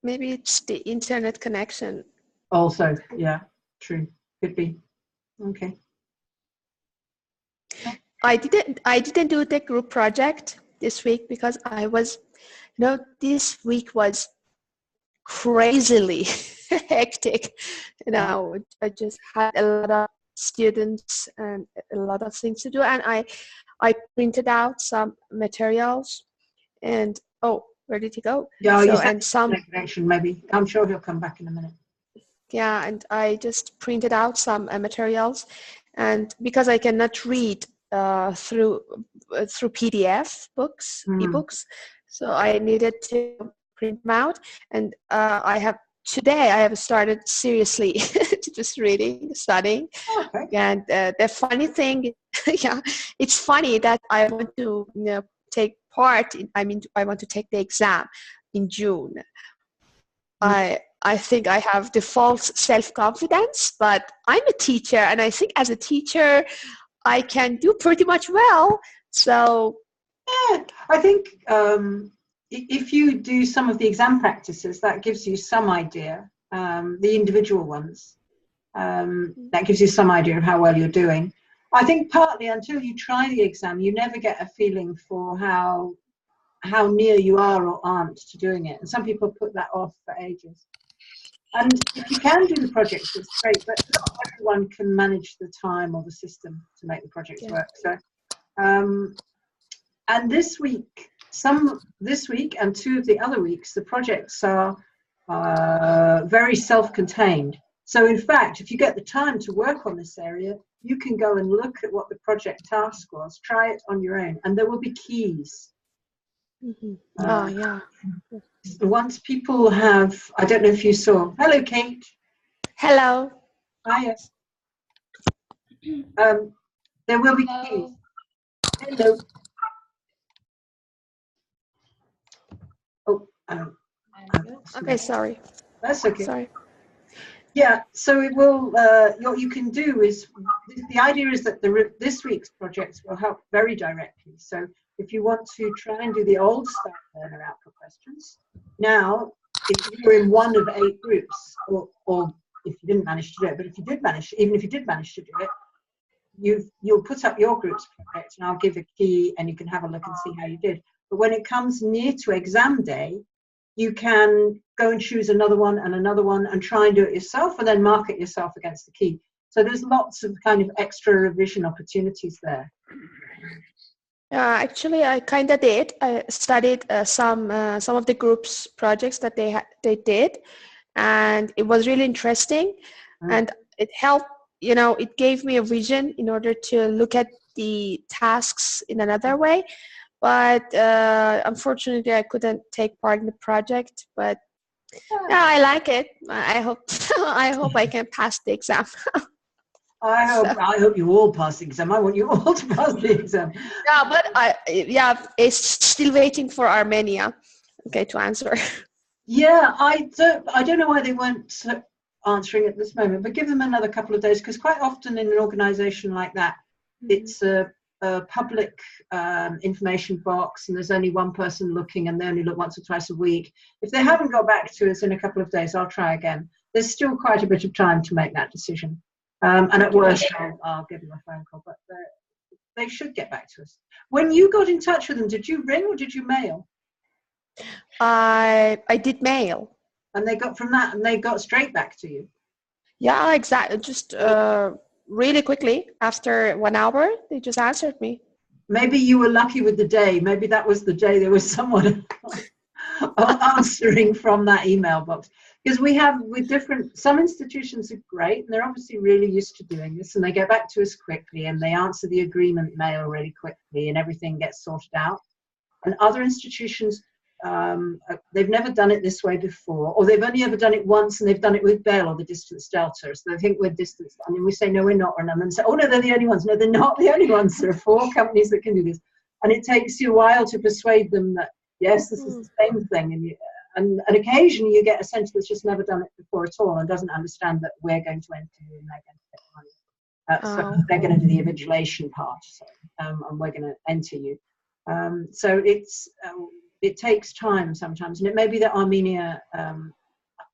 Maybe it's the internet connection. Also, yeah, true. Could be. Okay. I didn't do the group project this week because I was, this week was crazily hectic. I just had a lot of students and a lot of things to do, and I printed out some materials, and where did he go? Yeah, So you said and some connection. Maybe I'm sure he'll come back in a minute. yeah, and I just printed out some materials, and because I cannot read through PDF books, ebooks, so I needed to print them out, and today I have started seriously just reading, studying. Okay. And the funny thing, yeah, it's funny that I want to take part in, I want to take the exam in June. I think I have the false self-confidence, but I'm a teacher, and I think as a teacher I can do pretty much well. So yeah, I think if you do some of the exam practices, that gives you some idea, the individual ones, that gives you some idea of how well you're doing. I think partly until you try the exam, you never get a feeling for how near you are or aren't to doing it. And some people put that off for ages. And if you can do the projects, it's great, but not everyone can manage the time or the system to make the projects work. So, and this week and 2 of the other weeks, the projects are very self-contained. So in fact, if you get the time to work on this area, you can go and look at what the project task was, try it on your own, and there will be keys. Once people have, I don't know if you saw, hello Kate. Hello. Hiya. There will be keys. Hello. Okay, sorry. That's okay. Sorry. Yeah, so it will, what you can do is, the idea is that this week's projects will help very directly. So if you want to try and do the old style learner output questions, now, if you're in one of 8 groups, or if you didn't manage to do it, but if you did manage, even if you did manage to do it, you'll put up your group's project and I'll give a key and you can have a look and see how you did. But when it comes near to exam day, you can go and choose another one and try and do it yourself and then mark it yourself against the key. So there's lots of kind of extra revision opportunities there. Actually, I kind of did. I studied some of the group's projects that they did, and it was really interesting, and it helped. It gave me a vision in order to look at the tasks in another way. But unfortunately, I couldn't take part in the project. But yeah, I like it. I hope I can pass the exam. I hope you all pass the exam. I want you all to pass the exam. Yeah, but it's still waiting for Armenia. Okay, to answer. Yeah, I don't know why they weren't answering at this moment, but give them another couple of days, because quite often in an organisation like that, it's a public information box, and there's only one person looking, and they only look once or twice a week. If they haven't got back to us in a couple of days, I'll try again. There's still quite a bit of time to make that decision. And at worst, I'll give them a phone call, but they should get back to us. When you got in touch with them, did you ring or did you mail? I did mail. And they got straight back to you? Yeah, exactly. Just really quickly, after 1 hour, they just answered me. Maybe you were lucky with the day. Maybe that was the day there was someone answering from that email box. Because we have some institutions are great, and they're obviously really used to doing this, and they get back to us quickly, and they answer the agreement mail really quickly, and everything gets sorted out. And other institutions, they've never done it this way before, or they've only ever done it once, and they've done it with Bell or the distance delta. So they think we're distance, and then we say, no, we're not. And then say, oh no, they're the only ones. No, they're not the only ones. There are 4 companies that can do this. And it takes you a while to persuade them that, yes, this is the same thing. And occasionally you get a centre that's just never done it before at all and doesn't understand that we're going to enter you and they're going to get money. So they're going to do the invigilation part, and we're going to enter you. So it's it takes time sometimes, and it may be that Armenia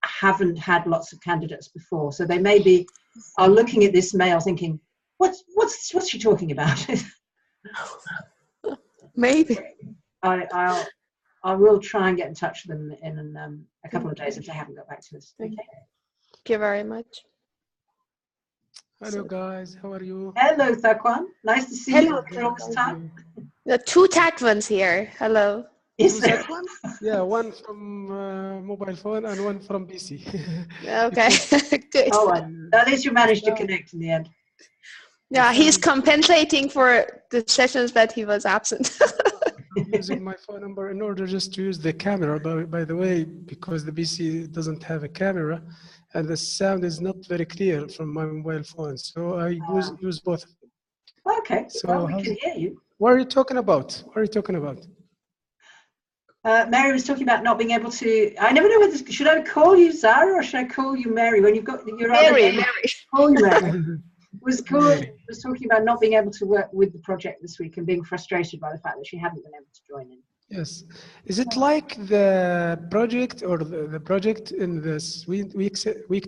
haven't had lots of candidates before, so they maybe are looking at this mail thinking, what's she talking about? Maybe. I will try and get in touch with them in a couple of days if they haven't got back to us. Okay. Thank you very much. Hello guys, how are you? Hello, Thakwan. Nice to see you after all this time. The two Tatwans here. Hello. Is there? That one? Yeah, one from mobile phone and one from PC. Okay, good. Oh, at least you managed to connect in the end. Yeah, he's compensating for the sessions that he was absent. I'm using my phone number in order just to use the camera, by the way, because the PC doesn't have a camera and the sound is not very clear from my mobile phone. So I use both. Okay, So well, we can hear you. What are you talking about? What are you talking about? Mary was talking about not being able to. I never know whether should I call you Zara or should I call you Mary when you've got your Mary. Call you Mary. was talking about not being able to work with the project this week and being frustrated by the fact that she hadn't been able to join in. Yes. Is it like the project or the project in this week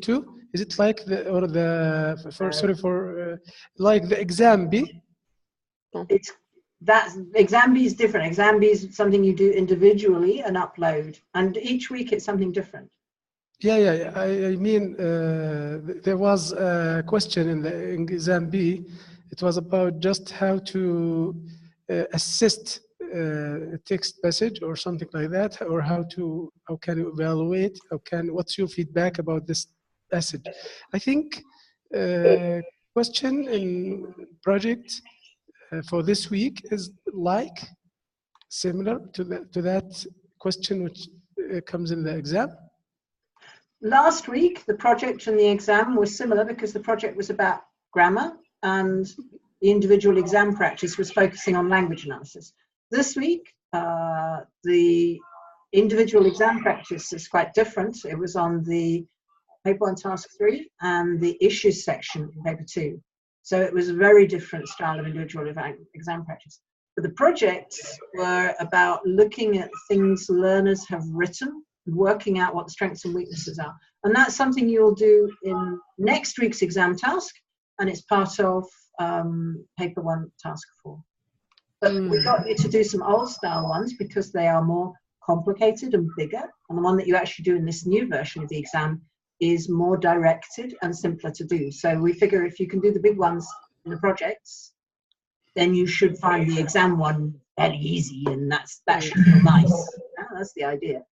2? Is it like like the exam B? It's that exam B is different. Exam B is something you do individually and upload, and each week it's something different. Yeah. I mean, there was a question in the exam B. It was about just how to assist a text message or something like that, or how can you evaluate? What's your feedback about this message? I think question in project for this week is like similar to that question which comes in the exam. Last week, the project and the exam were similar because the project was about grammar and the individual exam practice was focusing on language analysis. This week, the individual exam practice is quite different. It was on the paper 1 task 3 and the issues section in paper 2. So it was a very different style of individual exam practice. But the projects were about looking at things learners have written, working out what the strengths and weaknesses are. And that's something you'll do in next week's exam task, and it's part of paper 1 task 4. But we got you to do some old style ones because they are more complicated and bigger, and the one that you actually do in this new version of the exam is more directed and simpler to do. So we figure if you can do the big ones in the projects, then you should find the exam one fairly easy, and that should feel nice. Yeah, that's the idea.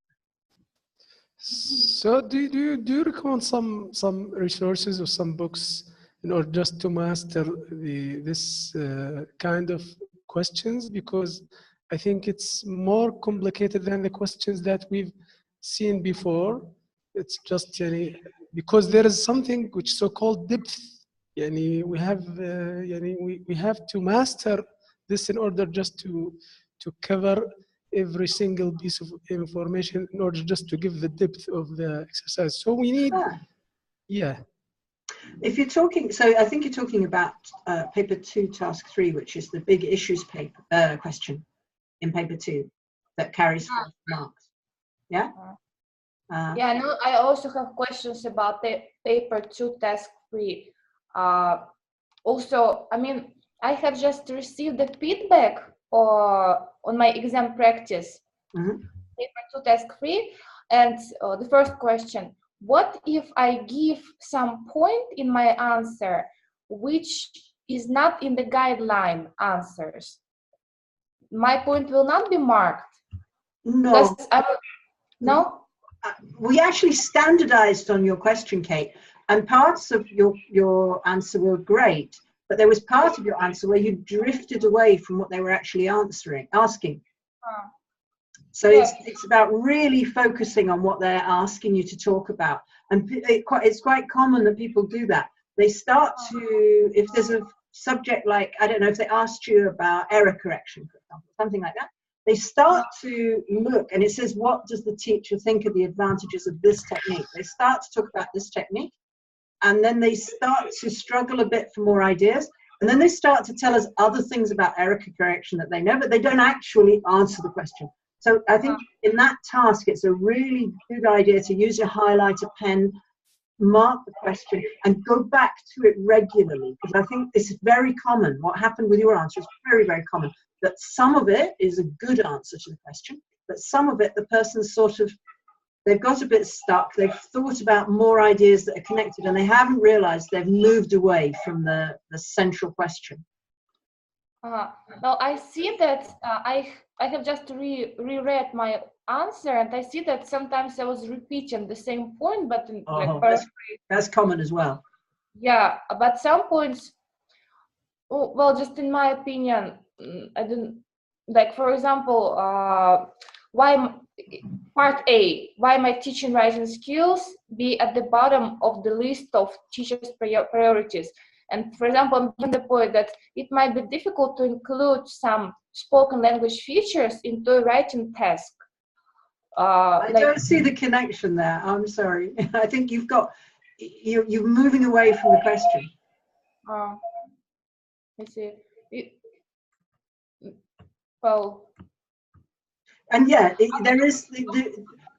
So do you recommend some resources or some books in order just to master this kind of questions? Because I think it's more complicated than the questions that we've seen before. It's just because there is something which is so-called depth. We have to master this in order just to cover every single piece of information in order just to give the depth of the exercise. So we need, If you're talking, so I think you're talking about paper 2 task 3, which is the big issues paper question in paper 2 that carries 5 marks. Yeah. No, I also have questions about the paper 2 task 3. Also, I mean, I have just received the feedback on my exam practice, paper 2 task 3, and the first question: what if I give some point in my answer which is not in the guideline answers? My point will not be marked. No. No. We actually standardized on your question, Kate, and parts of your answer were great, but there was part of your answer where you drifted away from what they were actually asking. So it's about really focusing on what they're asking you to talk about. And it's quite common that people do that. They start to, if there's a subject like, I don't know, if they asked you about error correction, for example, something like that, they start to look, and it says, what does the teacher think of the advantages of this technique? They start to talk about this technique, and then they start to struggle a bit for more ideas, and then they start to tell us other things about error correction that they know, but they don't actually answer the question. So I think in that task, it's a really good idea to use your highlighter pen, mark the question, and go back to it regularly. Because I think this is very common. What happened with your answer is very, very common. That some of it is a good answer to the question, but some of it, the person's sort of, they've got a bit stuck. They've thought about more ideas that are connected, and they haven't realized they've moved away from the central question. Now I see that I have just reread my answer, and I see that sometimes I was repeating the same point, but in, that's common as well. Yeah, but some points, well, just in my opinion, I didn't, like, for example, part A, why my teaching writing skills be at the bottom of the list of teachers' priorities. And for example, I'm given the point that it might be difficult to include some spoken language features into a writing task. I don't see the connection there. I'm sorry. I think you're moving away from the question. I see. Well. And yeah, there is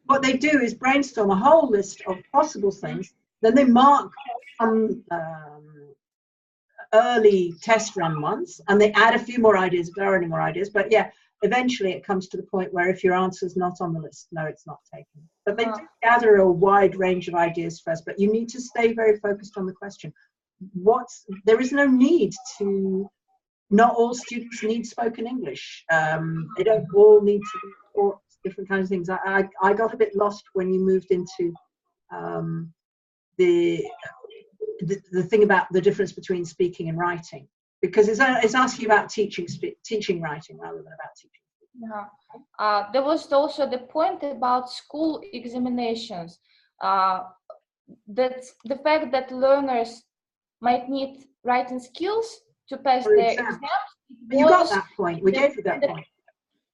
what they do is brainstorm a whole list of possible things. Then they mark some early test run ones, and they add a few more ideas if there are any more ideas. But yeah, eventually it comes to the point where if your answer's not on the list, no, it's not taken. But they do gather a wide range of ideas first, but you need to stay very focused on the question. There is no need to, not all students need spoken English. They don't all need to be taught different kinds of things. I got a bit lost when you moved into the thing about the difference between speaking and writing, because it's asking about teaching writing rather than about teaching. Yeah. There was also the point about school examinations. That the fact that learners might need writing skills to pass their exams. You got that point. We gave you that point.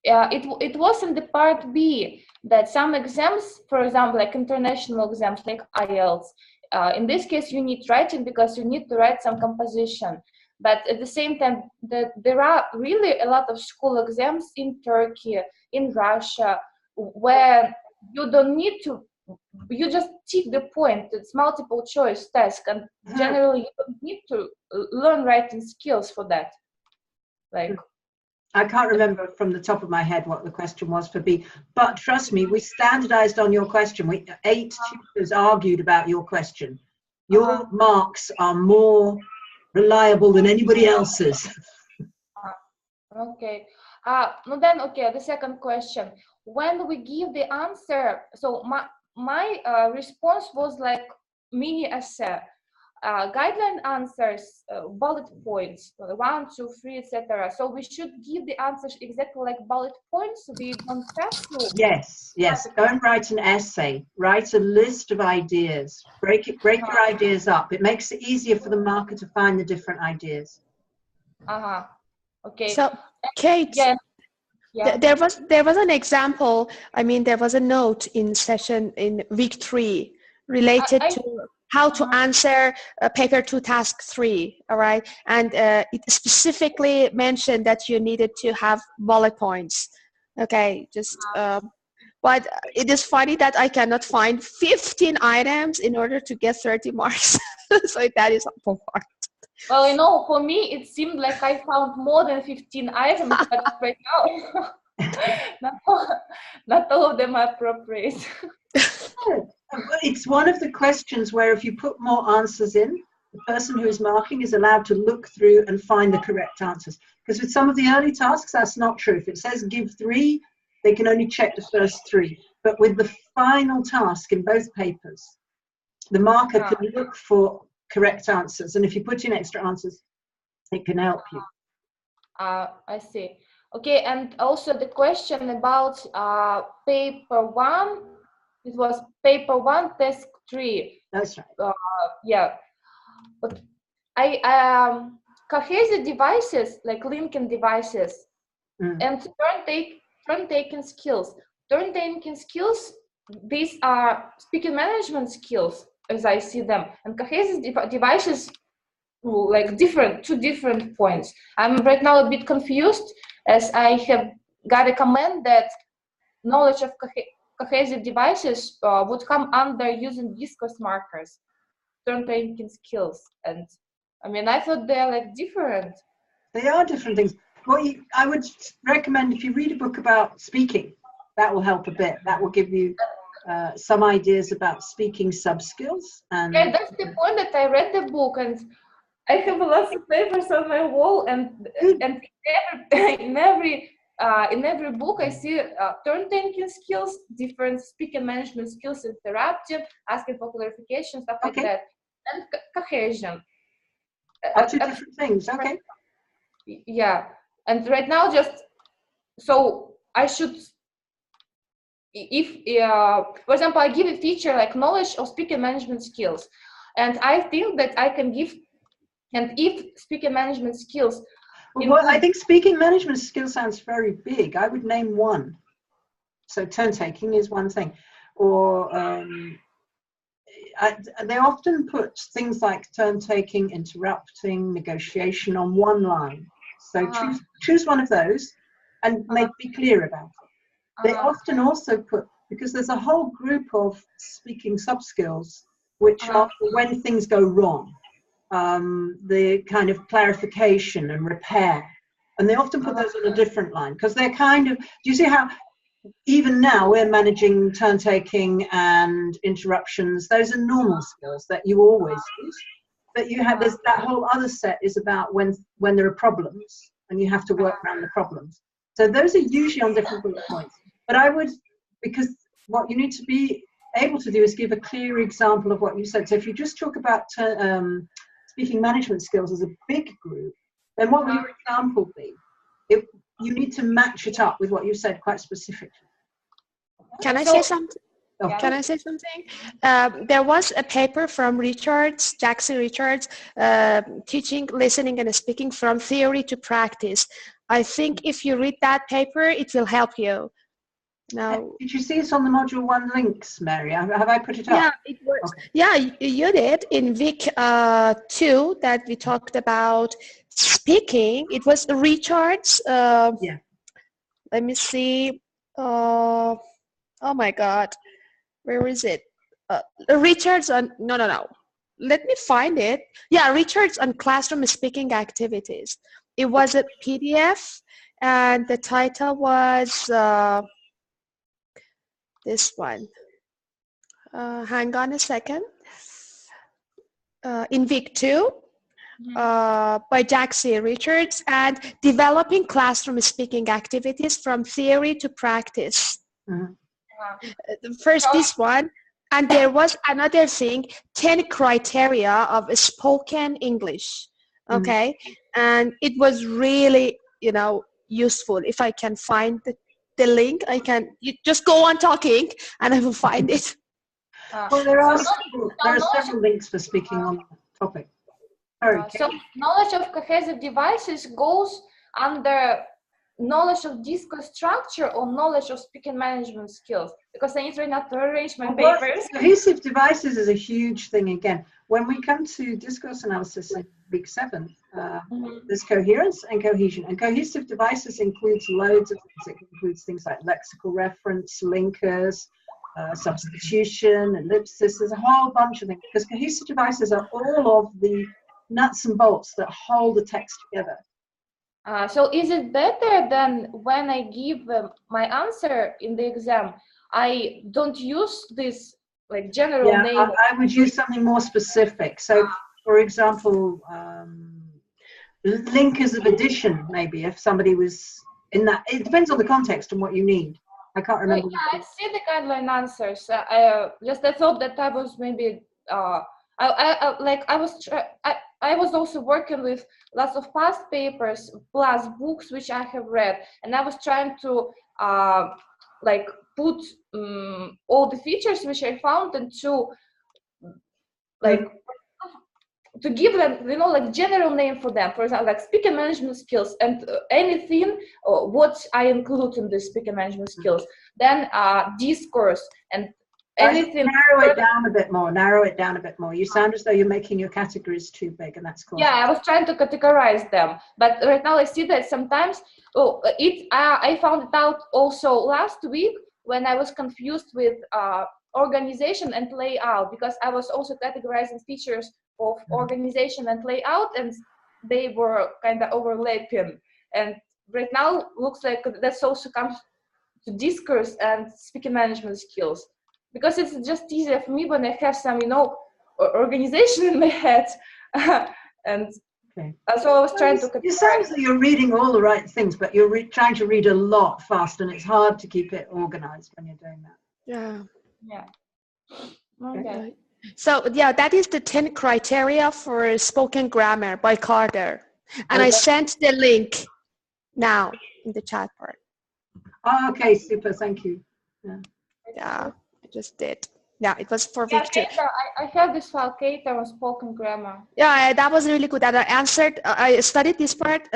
It was in the part B that some exams, for example, like international exams like IELTS, in this case you need writing because you need to write some composition. But at the same time, there are really a lot of school exams in Turkey, in Russia, where you don't need to, you just tick the point. It's multiple choice task, and generally you don't need to learn writing skills for that. Like, I can't remember from the top of my head what the question was for B, but trust me, we standardized on your question. 8 tutors argued about your question. Your marks are more reliable than anybody else's. Okay. The second question. When we give the answer, so my response was like mini essay. Guideline answers, bullet points, 1, 2, 3, etc. So we should give the answers exactly like bullet points. So we don't have to. Yes. Don't write an essay. Write a list of ideas. Break your ideas up. It makes it easier for the marker to find the different ideas. Okay. So, Kate. Yeah. There was an example. I mean, there was a note in week 3 related to how to answer paper 2 task 3, all right? And it specifically mentioned that you needed to have bullet points. Okay, but it is funny that I cannot find 15 items in order to get 30 marks. So that is awful part. Well, for me, it seemed like I found more than 15 items, but right now, not all of them are appropriate. It's one of the questions where if you put more answers in, the person who is marking is allowed to look through and find the correct answers. Because with some of the early tasks, that's not true. If it says give 3, they can only check the first 3. But with the final task in both papers, the marker can look for correct answers. And if you put in extra answers, it can help you. I see. Okay, and also the question about paper 1, it was paper 1, task 3. That's right. Yeah, but cohesive devices like linking devices and turn-taking skills. Turn-taking skills, these are speaking management skills as I see them, and cohesive devices like 2 different points. I'm right now a bit confused as I have got a comment that knowledge of cohesive devices would come under using discourse markers, turn-taking skills. And I mean, I thought they're like different. They are different things. I would recommend if you read a book about speaking, that will help a bit. That will give you some ideas about speaking sub-skills. And yeah, that's the point, that I read the book, and I have lots of papers on my wall, and in every book I see turn-taking skills, different speaking management skills, interrupting, asking for clarification, stuff like that, and cohesion. Are two different things. Okay. Yeah, and right now, so I should, if for example, I give a feature like knowledge of speaking management skills, and I think that I can give, and if speaking management skills, well, I think speaking management skills sounds very big. I would name one. So turn taking is one thing, or they often put things like turn taking, interrupting, negotiation on one line. So choose one of those and be clear about it. They often also put, because there's a whole group of speaking sub-skills which are when things go wrong, the kind of clarification and repair. And they often put those on a different line, because they're kind of, do you see how even now we're managing turn taking and interruptions? Those are normal skills that you always use. But you have this, that whole other set is about when there are problems and you have to work around the problems. So those are usually on different bullet points. But I would, because what you need to be able to do is give a clear example of what you said. So if you just talk about speaking management skills as a big group, then what would your example be? You need to match it up with what you said quite specifically. Can I say something? Oh. Can I say something? There was a paper from Jackson Richards, teaching listening and speaking from theory to practice. I think if you read that paper, it will help you. Now, did you see it on the module 1 links, Mary? Have I put it up? Yeah, it was. Okay. Yeah, you did in week 2 that we talked about speaking. It was Richards. Yeah. Let me see. Oh my God, where is it? Richards on no. Let me find it. Yeah, Richards on classroom speaking activities. It was a PDF, and the title was this one. Hang on a second. In week 2, by Jackson Richards, and developing classroom speaking activities from theory to practice. First this one, and there was another thing, 10 criteria of spoken English. Okay, and it was really, useful. If I can find the link, you just go on talking and I will find it. Well, there are several links for speaking on the topic. So knowledge of cohesive devices goes under knowledge of discourse structure or knowledge of speaking management skills, because I need right now to arrange my papers. Cohesive devices is a huge thing again. When we come to discourse analysis in week 7, there's coherence and cohesion. And cohesive devices includes loads of things. It includes things like lexical reference, linkers, substitution, ellipsis. There's a whole bunch of things, because cohesive devices are all of the nuts and bolts that hold the text together. So is it better than when I give my answer in the exam, I don't use this like general name? I would use something more specific. So, for example, linkers of addition, maybe, if somebody was in that. It depends on the context and what you need. I can't remember. Yeah, I see the guideline answers. I thought that I was maybe I was also working with lots of past papers plus books which I have read, and I was trying to put all the features which I found into to give them, general name for them. For example, like speaking management skills and anything what I include in the speaking management skills. Then discourse and anything. Narrow it down a bit more. You sound as though you're making your categories too big, and that's cool. Yeah, I was trying to categorize them, but right now I see that sometimes I found it out also last week when I was confused with organization and layout, because I was also categorizing features of organization and layout, and they were kind of overlapping. And right now looks like that's also comes to discourse and speaking management skills, because it's just easier for me when I have some, organization in my head. And Okay. so I was trying to. It sounds like you're reading all the right things, but you're trying to read a lot fast, and it's hard to keep it organized when you're doing that. Yeah. Yeah. Okay. Right. So yeah, that is the 10 criteria for spoken grammar by Carter. And I Okay. sent the link now in the chat part. Oh, okay, super, thank you. Yeah, I just did. Yeah, it was for Yeah, week 2. Keita, I have this file, Keita, on spoken grammar. Yeah, that was really good. And I answered, I studied this part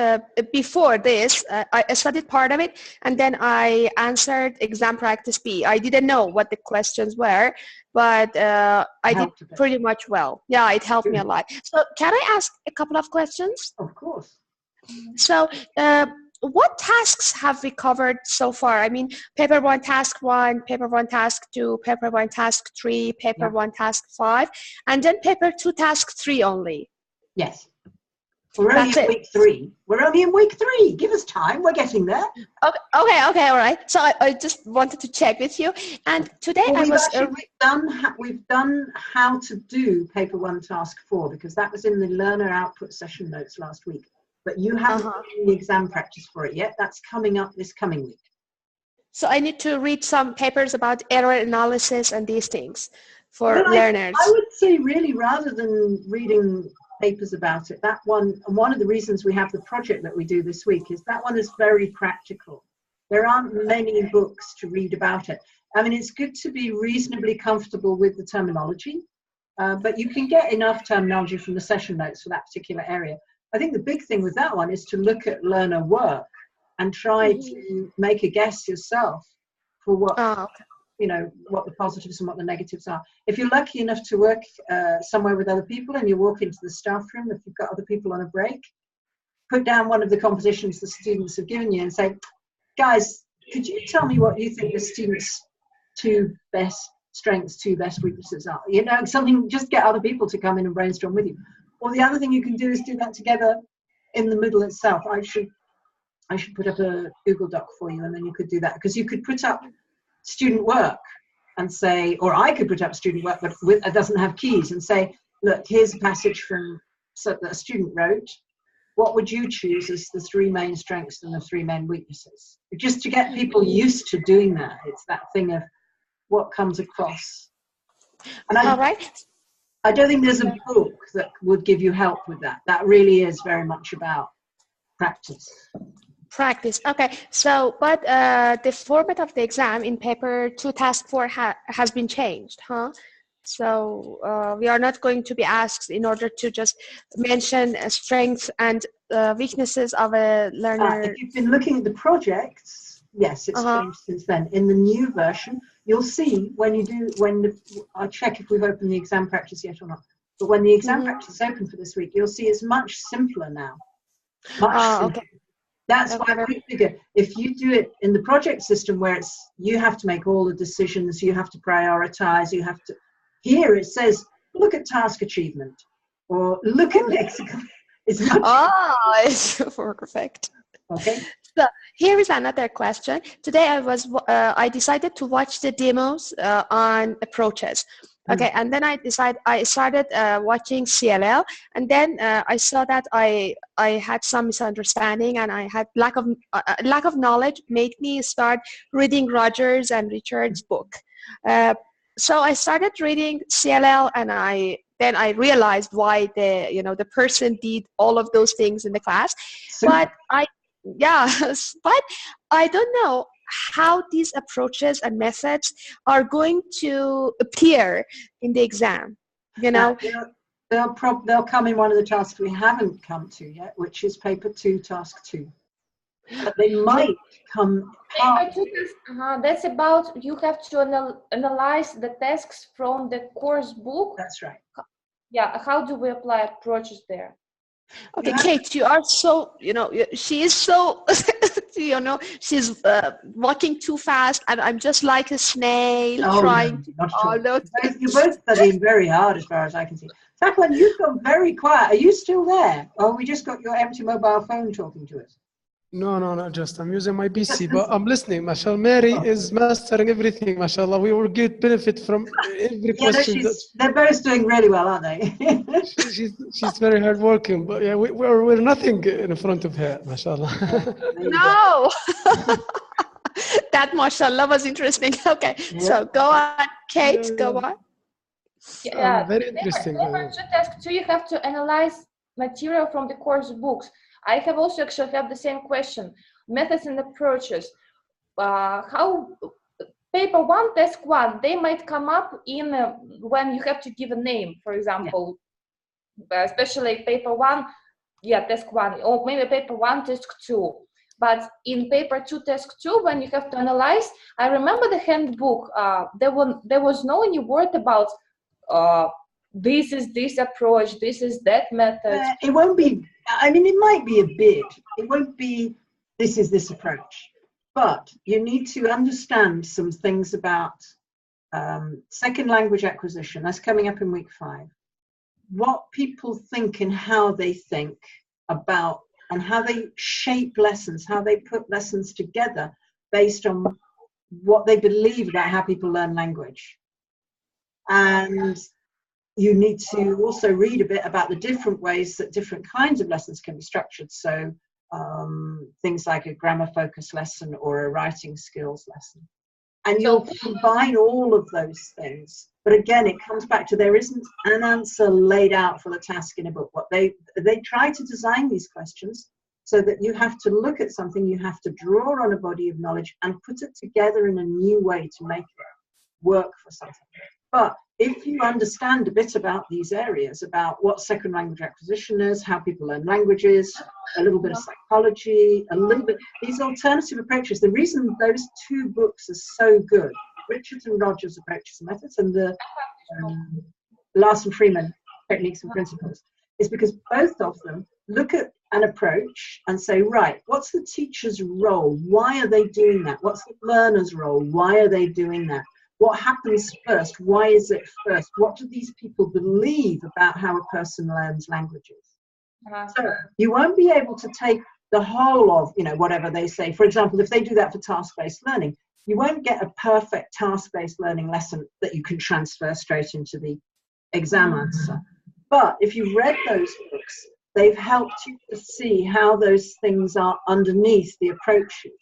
before this. I studied part of it, and then I answered exam practice B. I didn't know what the questions were, but I did pretty much well. Yeah, it helped me a lot. So can I ask a couple of questions? Of course. So what tasks have we covered so far? I mean, paper 1, task 1, paper 1, task 2, paper 1, task 3, paper 1, task 5, and then paper 2, task 3 only. Yes. We're only in week 3. We're only in week 3. Give us time. We're getting there. Okay, all right. So I just wanted to check with you. And today we've done how to do paper 1, task 4, because that was in the learner output session notes last week. But you haven't done the exam practice for it yet. That's coming up this coming week. So I need to read some papers about error analysis and these things for learners. I would say really, rather than reading papers about it, that one, and one of the reasons we have the project that we do this week is that one is very practical. There aren't many books to read about it. I mean, it's good to be reasonably comfortable with the terminology, but you can get enough terminology from the session notes for that particular area. I think the big thing with that one is to look at learner work and try to make a guess yourself for what, what the positives and what the negatives are. If you're lucky enough to work somewhere with other people and you walk into the staff room, if you've got other people on a break, put down one of the compositions the students have given you and say, guys, could you tell me what you think the students' 2 best strengths, 2 best weaknesses are? Something, just get other people to come in and brainstorm with you. Or the other thing you can do is do that together in the middle itself. I should put up a Google Doc for you, and then you could do that, because you could put up student work and say, or I could put up student work, but it doesn't have keys, and say, look, here's a passage from that a student wrote. What would you choose as the 3 main strengths and the 3 main weaknesses? Just to get people used to doing that. It's that thing of what comes across. And I don't think there's a book that would give you help with that. That really is very much about practice. Practice. Okay. So, but the format of the exam in paper 2, task 4 has been changed, huh? So we are not going to be asked in order to just mention strengths and weaknesses of a learner. If you've been looking at the projects, yes, it's changed since then. In the new version, you'll see I'll check if we've opened the exam practice yet or not. But when the exam practice is open for this week, you'll see it's much simpler now. Much simpler. Okay. That's why we figure if you do it in the project system where you have to make all the decisions, you have to prioritize, here it says, look at task achievement or look at lexical. It's it's perfect. Okay. So here is another question. Today I decided to watch the demos on approaches. Okay, and then I started watching CLL, and then I saw that I had some misunderstanding, and I had lack of knowledge made me start reading Rogers and Richards' book. So I started reading CLL, and then I realized why the person did all of those things in the class. But but I don't know how these approaches and methods are going to appear in the exam. They'll come in one of the tasks we haven't come to yet, which is paper 2, task 2. But they might come. That's about you have to analyze the tasks from the course book. That's right. Yeah. How do we apply approaches there? Okay, Yeah. Kate, you are so, she is so, she's walking too fast, and I'm just like a snail Oh, trying no, to not at all. all those You're both studying very hard as far as I can see. Takwan, you've gone very quiet. Are you still there? Or we just got your empty mobile phone talking to us? No, just I'm using my Just PC, but I'm listening. Mashallah, Mary is mastering everything. Mashallah, we will get benefit from every Yeah, no, question. they're both doing really well, aren't they? She's very hardworking, but yeah, we're nothing in front of her. Mashallah. There you go. No, that mashallah was interesting. Okay, Yeah. so go on, Kate, Yeah, go yeah. on. Yeah, Very interesting. paper 2 task 2, you have to analyze material from the course books. I have also actually have the same question, methods and approaches. How paper 1, task 1, they might come up in when you have to give a name, for example, especially paper 1, task 1, or maybe paper 1, task 2. But in paper 2, task 2, when you have to analyze, I remember the handbook, there was no any word about this is this approach, this is that method. It won't be, I mean, it might be a bit. It won't be, this is this approach. But you need to understand some things about second language acquisition. That's coming up in week 5. What people think and how they think about, and how they shape lessons, how they put lessons together based on what they believe about how people learn language. And you need to also read a bit about the different ways that different kinds of lessons can be structured. So things like a grammar focus lesson or a writing skills lesson. And you'll combine all of those things. But again, it comes back to there isn't an answer laid out for the task in a book. What they try to design these questions so that you have to look at something, you have to draw on a body of knowledge and put it together in a new way to make it work for something. But if you understand a bit about these areas, about what second language acquisition is, how people learn languages, a little bit of psychology, a little bit, these alternative approaches, the reason those 2 books are so good, Richards and Rogers' Approaches and Methods, and the Larson Freeman Techniques and Principles, is because both of them look at an approach and say, right, what's the teacher's role? Why are they doing that? What's the learner's role? Why are they doing that? What happens first? Why is it first? What do these people believe about how a person learns languages? So you won't be able to take the whole of, whatever they say. For example, if they do that for task-based learning, you won't get a perfect task-based learning lesson that you can transfer straight into the exam answer. But if you've read those books, they've helped you to see how those things are underneath the approaches.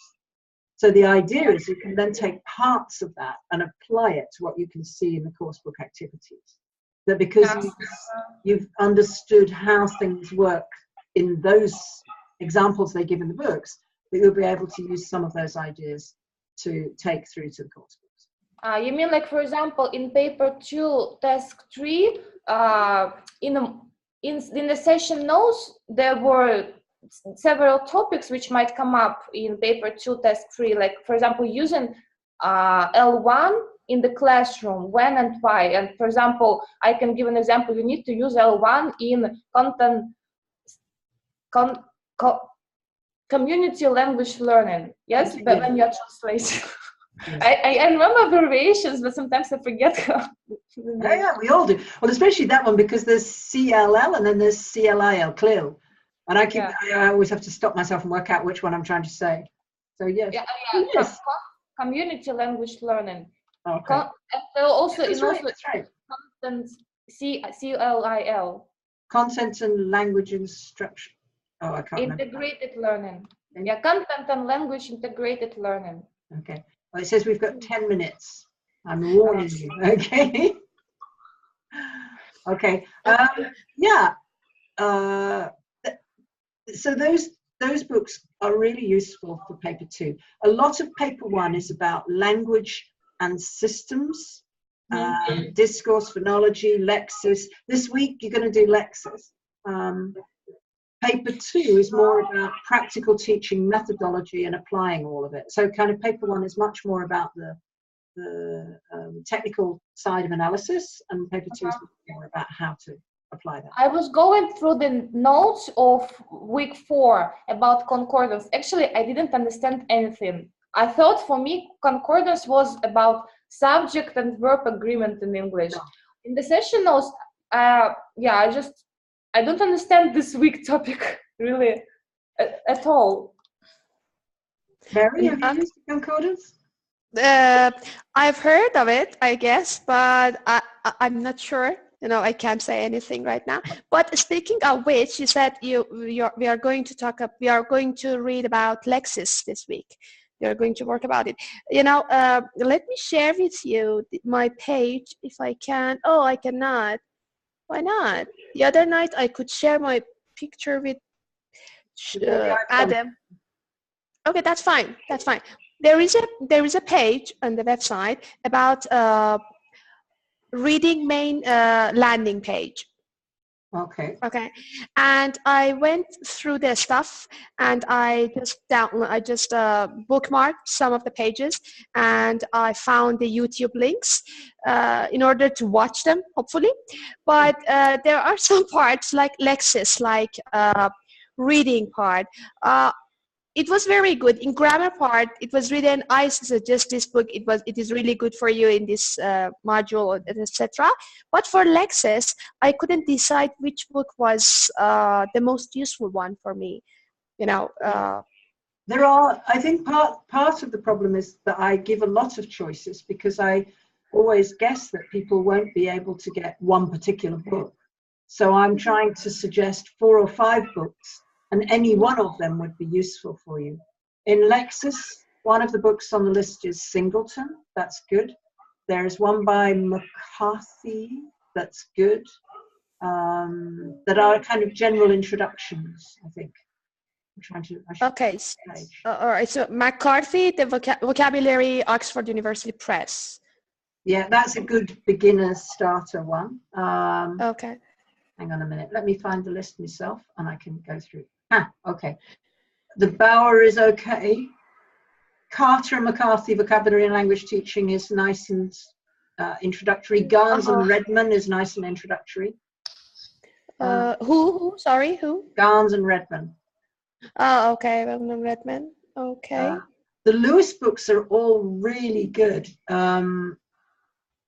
So the idea is you can then take parts of that and apply it to what you can see in the coursebook activities. That because you've understood how things work in those examples they give in the books, that you'll be able to use some of those ideas to take through to the coursebooks. You mean like, for example, in paper 2, task 3, in the session notes, there were several topics which might come up in paper 2, task 3, like, for example, using L1 in the classroom, when and why. And for example, I can give an example. You need to use L1 in community language learning. Yes, but when you're translating. I remember variations, but sometimes I forget how. Yeah, we all do. Well, especially that one, because there's CLL and then there's CLIL, CLIL. And I always have to stop myself and work out which one I'm trying to say. So yes. Yes. Community language learning. Okay. And also That's right. Content, CLIL. Content and language instruction. Oh, I can't remember. Integrated learning. Yeah, content and language integrated learning. Okay. Well, it says we've got 10 minutes. I'm warning you. Okay. Okay. So those books are really useful for paper 2. A lot of paper 1 is about language and systems, discourse, phonology, lexis. This week you're going to do lexis. Paper 2 is more about practical teaching methodology and applying all of it. So kind of paper 1 is much more about the technical side of analysis, and paper 2 is more about how to apply that. I was going through the notes of week 4 about concordance. Actually, I didn't understand anything. I thought for me, concordance was about subject and verb agreement in English. No. In the session notes, I don't understand this week topic really at all. Mary, have you used concordance? I've heard of it, I guess, but I'm not sure. You know, I can't say anything right now. But speaking of which, you said we are going to read about Lexis this week. You're going to work about it. You know, let me share with you my page if I can. Oh, I cannot. Why not? The other night I could share my picture with Adam. Okay, that's fine. That's fine. There is a page on the website about reading main landing page. Okay. Okay, and I went through their stuff, and I just bookmarked some of the pages, and I found the YouTube links in order to watch them, hopefully. But there are some parts like Lexis, like reading part. It was very good. In grammar part, it was written, I suggest this book. It is really good for you in this module, etc. But for Lexis, I couldn't decide which book was the most useful one for me. You know. There are, I think part of the problem is that I give a lot of choices because I always guess that people won't be able to get one particular book. So I'm trying to suggest 4 or 5 books, and any one of them would be useful for you. In Lexis, one of the books on the list is Singleton. That's good. There's one by McCarthy. That's good. That are kind of general introductions, I think. I'm trying to. Okay. All right. So McCarthy, the Vocabulary, Oxford University Press. Yeah, that's a good beginner starter one. Okay. Hang on a minute. Let me find the list myself, and I can go through. Okay. The Bauer is okay. Carter and McCarthy, Vocabulary and Language Teaching is nice and introductory. Garnes and Redman is nice and introductory. Who? Sorry, who? Garnes and Redman. Oh, okay. Redman. Okay. The Lewis books are all really good.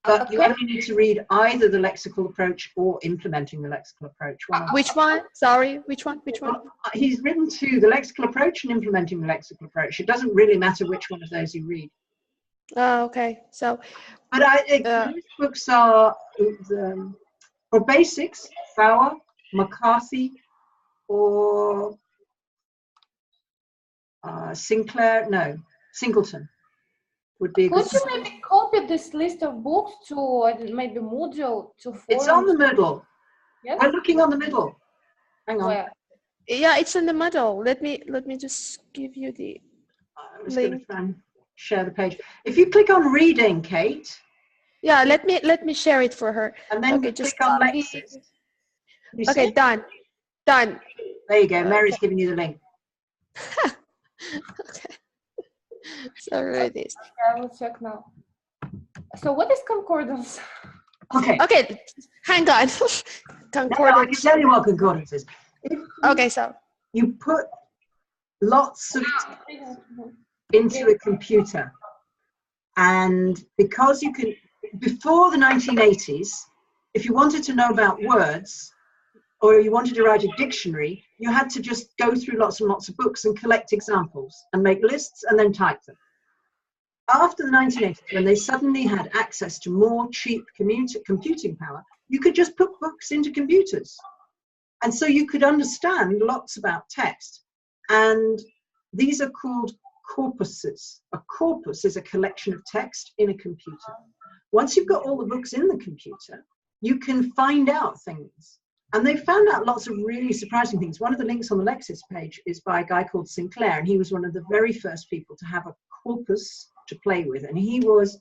But you only need to read either the lexical approach or implementing the lexical approach. Which one? Sorry, which one? Which one? He's written 2, the lexical approach and implementing the lexical approach. It doesn't really matter which one of those you read. Oh, okay. So, but these books are for basics, Bauer, McCarthy, or Singleton. Would be a Could you maybe copy this list of books to maybe Moodle to forums? It's on the middle. Yes? We're looking on the middle. Hang on. Where? Yeah, it's in the middle. Let me just give you the I was going to try and share the page. If you click on reading, Kate. Yeah, let me share it for her. And then okay, just click on Lexis. Okay, done. Done. There you go. Mary's giving you the link. Okay. So it is. I will check now. So what is concordance? Okay. Okay, hang on. Concordance. Now I can tell you what concordance is. Okay, so you put lots of text into a computer, and because you can, before the 1980s, if you wanted to know about words or you wanted to write a dictionary, you had to just go through lots and lots of books and collect examples and make lists and then type them. After the 1980s, when they suddenly had access to more cheap computing power, you could just put books into computers. And so you could understand lots about text. And these are called corpuses. A corpus is a collection of text in a computer. Once you've got all the books in the computer, you can find out things. And they found out lots of really surprising things. One of the links on the Lexis page is by a guy called Sinclair, and he was one of the very first people to have a corpus to play with. And he was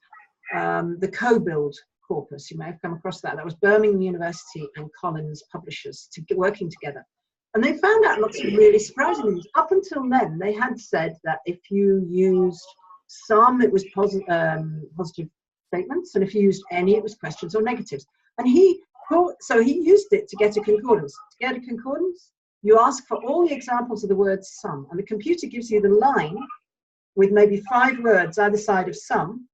the co-build corpus. You may have come across that. That was Birmingham University and Collins Publishers working together. And they found out lots of really surprising things. Up until then, they had said that if you used some, it was positive statements, and if you used any, it was questions or negatives. And he So he used it to get a concordance. To get a concordance, you ask for all the examples of the word some, and the computer gives you the line with maybe 5 words either side of some,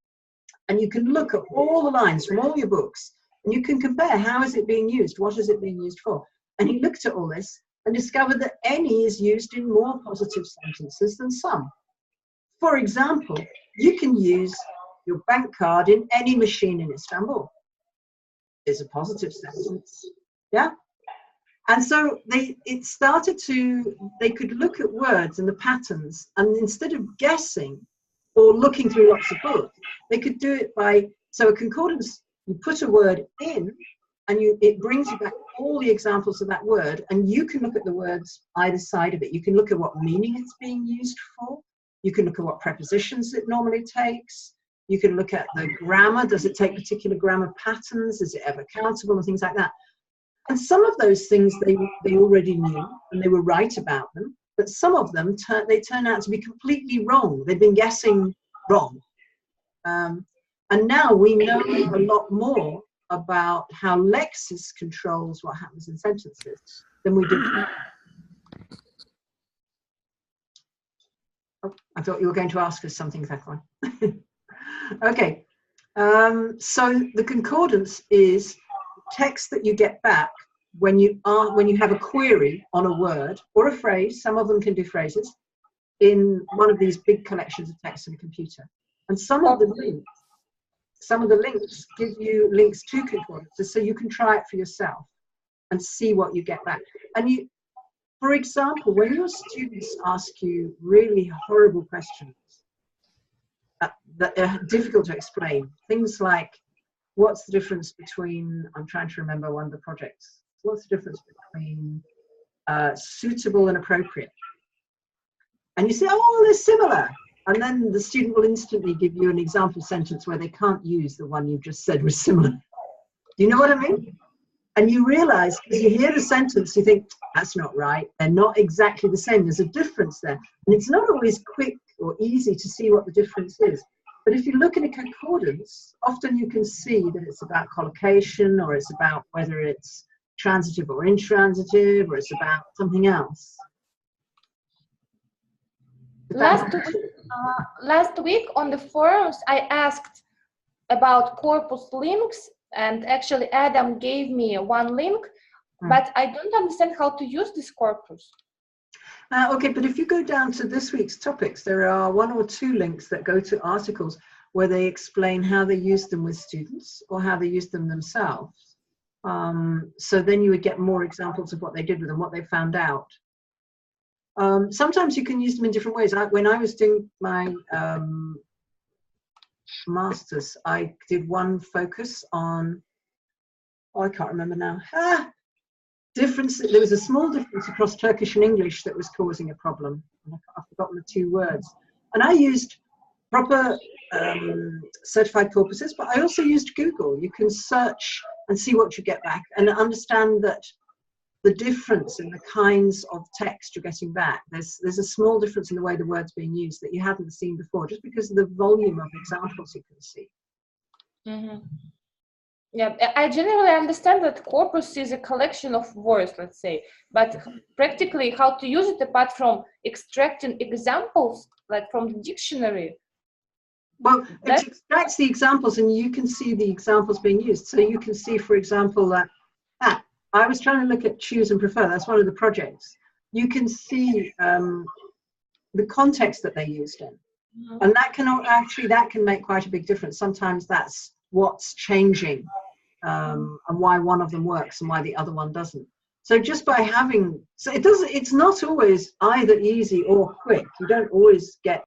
and you can look at all the lines from all your books, and you can compare how is it being used, what is it being used for. And he looked at all this and discovered that any is used in more positive sentences than some. For example, you can use your bank card in any machine in Istanbul. Is a positive sentence, yeah? And so they could look at words and the patterns, and instead of guessing or looking through lots of books, they could do it by, so a concordance, you put a word in, and it brings you back all the examples of that word, and you can look at the words either side of it. You can look at what meaning it's being used for. You can look at what prepositions it normally takes. You can look at the grammar. Does it take particular grammar patterns? Is it ever countable and things like that? And some of those things they already knew and they were right about them, but some of them they turn out to be completely wrong. They've been guessing wrong. And now we know a lot more about how Lexis controls what happens in sentences than we did. Oh, I thought you were going to ask us something, Thekla. Okay, so the concordance is text that you get back when you have a query on a word or a phrase. Some of them can do phrases in one of these big collections of text in a computer, and some of the links give you links to concordances, so you can try it for yourself and see what you get back. And you, for example, when your students ask you really horrible questions that are difficult to explain, things like, what's the difference between, I'm trying to remember one of the projects, what's the difference between suitable and appropriate? And you say, oh, they're similar. And then the student will instantly give you an example sentence where they can't use the one you just said was similar. Do you know what I mean? And you realize, as you hear the sentence, you think, that's not right. They're not exactly the same. There's a difference there. And it's not always quick or easy to see what the difference is. But if you look at a concordance, often you can see that it's about collocation, or it's about whether it's transitive or intransitive, or it's about something else. Last week on the forums, I asked about corpus links, and actually Adam gave me one link, but I don't understand how to use this corpus. Okay, but if you go down to this week's topics, there are 1 or 2 links that go to articles where they explain how they use them with students or how they use them themselves. So then you would get more examples of what they did with them, what they found out. Sometimes you can use them in different ways. When I was doing my master's, I did one focus on, oh, I can't remember now. Difference. There was a small difference across Turkish and English that was causing a problem. I've forgotten the 2 words. And I used proper certified corpuses, but I also used Google. You can search and see what you get back and understand that the difference in the kinds of text you're getting back. There's a small difference in the way the word's being used that you hadn't seen before, just because of the volume of examples you can see. Mm-hmm. Yeah, I generally understand that corpus is a collection of words, let's say, but practically how to use it apart from extracting examples, like from the dictionary. Well, it extracts the examples and you can see the examples being used. So you can see, for example, that I was trying to look at choose and prefer. That's one of the projects. You can see the context that they used in. Mm-hmm. And that can make quite a big difference. Sometimes that's what's changing and why one of them works and why the other one doesn't. So just by having, it's not always either easy or quick. You don't always get